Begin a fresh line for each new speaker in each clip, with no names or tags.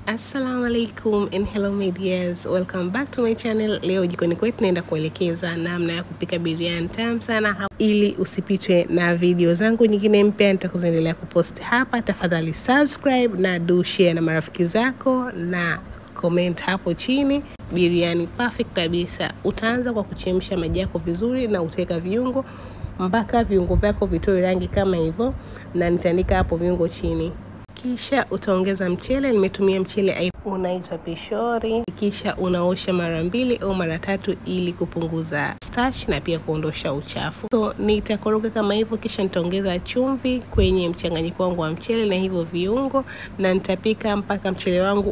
Assalamu alaikum and hello my dears, welcome back to my channel. Leo jikoni kwetu naenda kuelekeza namna ya kupika biriani tamu sana hapa. Ili usipitwe na video zangu nyingine mpya nitakozoendelea kupost hapa, tafadhali subscribe na do share na marafiki zako na comment hapo chini. Biriani perfect kabisa. Utaanza kwa kuchemsha maji yako vizuri na utaweka viungo mpaka viungo vyako vitoe rangi kama hivyo, na nitaandika hapo viungo chini. Kisha utaongeza mchele. Nimetumia mchele unaitwa Pishori. Kisha unaosha mara 2 au mara 3 ili kupunguza starch na pia kuondosha uchafu. So nitakoroga kama hivyo, kisha nitaongeza chumvi kwenye mchanganyiko wangu wa mchele na hivyo viungo, na nitapika mpaka mchele wangu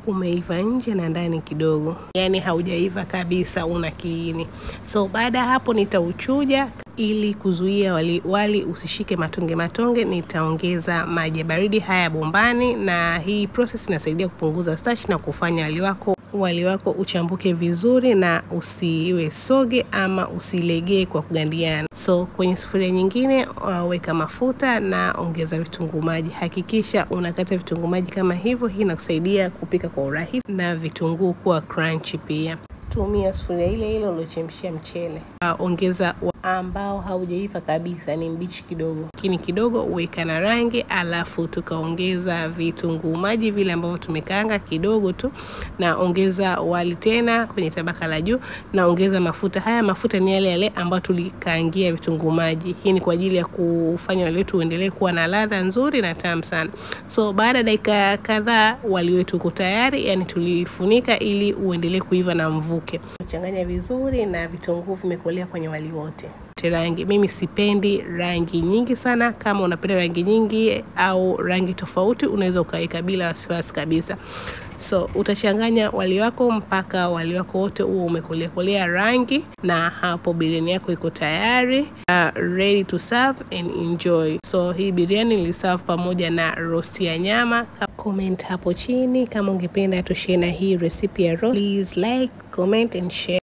umeiva nje na ndani kidogo, yani haujaiva kabisa, una kiini. So baada hapo nitauchuja ili kuzuia wali usishike matonge. Nitaongeza maji baridi haya bombani, na hii process inasaidia kupunguza starch na kufanya wali wako uchambuke vizuri na usiwe soge ama usilegee kwa kugandiana. So kwenye sufuria nyingine weka mafuta na ongeza vitunguu maji. Hakikisha unakata vitunguu maji kama hivyo, hii inakusaidia kupika kwa urahisi na vitunguu kuwa crunchy pia. Tumia sufuria ile uliochemshia mchele. Ongeza ambao haujaiva kabisa, ni mbichi kidogo, lakini kidogo uweka na rangi. Alafu tukaongeza vitunguu maji vile ambavyo tumekaanga kidogo tu, na ongeza wali tena kwenye tabaka la juu, na ongeza mafuta. Haya mafuta ni yale ambayo tulikaangia vitunguu maji. Hii ni kwa ajili ya kufanya wali wetu uendelee kuwa na ladha nzuri na tamu sana. So baada dakika kadhaa wali wetu uko tayari, yani tulifunika ili uendelee kuiva na mvuke. Changanya vizuri na vitunguu vimekolea kwenye wali wote. Rangi, mimi sipendi rangi nyingi sana. Kama unapenda rangi nyingi au rangi tofauti, unaweza ukaweka bila wasiwasi kabisa. So utachanganya wali wako mpaka wali wako wote uwe umekolea rangi, na hapo biriani yako iko tayari, ready to serve and enjoy. So hii biriani niliserve pamoja na roast ya nyama. Comment hapo chini kama ungependa tushare na hii recipe ya roast. Please like, comment and share.